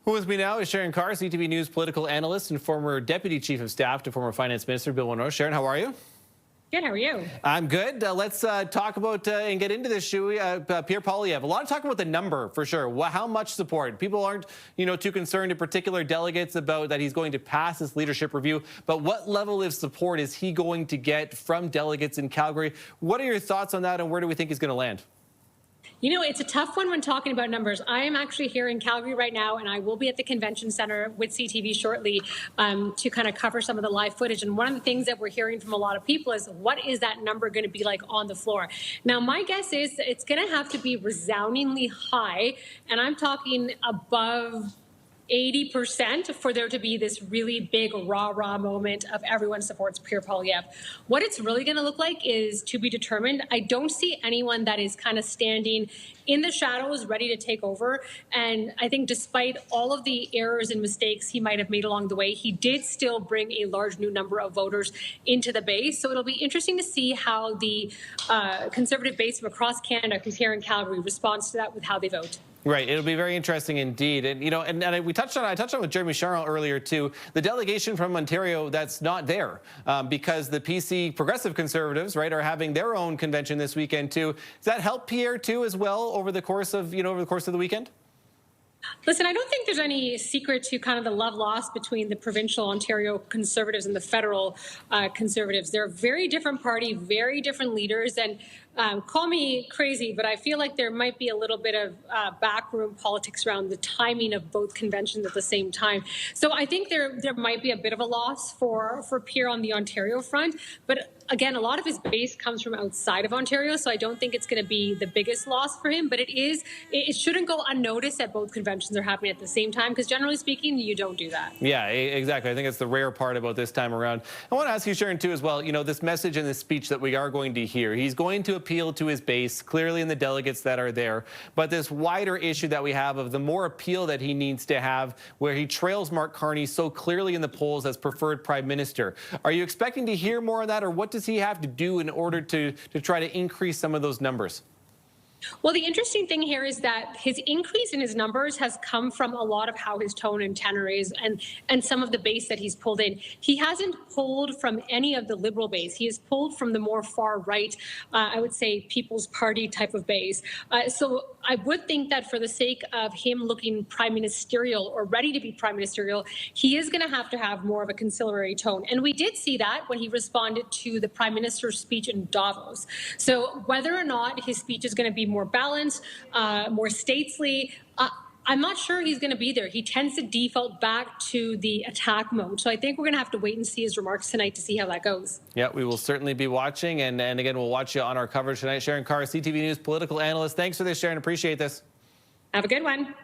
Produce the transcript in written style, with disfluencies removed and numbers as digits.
With me now is Sharan Kaur, CTV News political analyst and former Deputy Chief of Staff to former Finance Minister Bill Winro. Sharan, how are you? Good, how are you? I'm good. Let's talk about and get into this, shall we? Pierre Poilievre. A lot of talk about the number, for sure. How much support? People aren't, too concerned in particular delegates about that he's going to pass this leadership review. But what level of support is he going to get from delegates in Calgary? What are your thoughts on that, and where do we think he's going to land? It's a tough one when talking about numbers. I am actually here in Calgary right now, and I will be at the convention center with CTV shortly to kind of cover some of the live footage. And one of the things that we're hearing from a lot of people is, what is that number going to be like on the floor? Now, my guess is it's going to have to be resoundingly high, and I'm talking above 80% for there to be this really big rah-rah moment of everyone supports Pierre Poilievre. What it's really going to look like is to be determined. I don't see anyone that is kind of standing in the shadows ready to take over. And I think despite all of the errors and mistakes he might have made along the way, he did still bring a large new number of voters into the base. So it'll be interesting to see how the Conservative base from across Canada who's here in Calgary responds to that with how they vote. Right, it'll be very interesting indeed, and and we touched on. I touched on with Jeremy Charles earlier too. The delegation from Ontario that's not there because the PC Progressive Conservatives, right, are having their own convention this weekend too. Does that help Pierre too as well over the course of the weekend? Listen, I don't think there's any secret to kind of the love lost between the provincial Ontario Conservatives and the federal Conservatives. They're a very different party, very different leaders, and call me crazy, but I feel like there might be a little bit of backroom politics around the timing of both conventions at the same time. So I think there might be a bit of a loss for Pierre on the Ontario front, but again, a lot of his base comes from outside of Ontario, so I don't think it's going to be the biggest loss for him, but it shouldn't go unnoticed that both conventions are happening at the same time, because generally speaking, you don't do that. Yeah, exactly. I think it's the rare part about this time around. I want to ask you, Sharan, too, as well, this message and this speech that we are going to hear. He's going to appeal to his base, clearly in the delegates that are there, but this wider issue that we have of the more appeal that he needs to have, where he trails Mark Carney so clearly in the polls as preferred prime minister. Are you expecting to hear more of that, or what does he have to do in order to try to increase some of those numbers? Well, the interesting thing here is that his increase in his numbers has come from a lot of how his tone and tenor is and some of the base that he's pulled in. He hasn't pulled from any of the Liberal base. He has pulled from the more far right, I would say, People's Party type of base. So I would think that for the sake of him looking prime ministerial or ready to be prime ministerial, he is going to have more of a conciliatory tone. And we did see that when he responded to the prime minister's speech in Davos. So whether or not his speech is going to be more balanced, more statesly, I'm not sure he's going to be there. He tends to default back to the attack mode. So I think we're going to have to wait and see his remarks tonight to see how that goes. Yeah, we will certainly be watching. And again, we'll watch you on our coverage tonight. Sharan Kaur, CTV News political analyst. Thanks for this, Sharan. Appreciate this. Have a good one.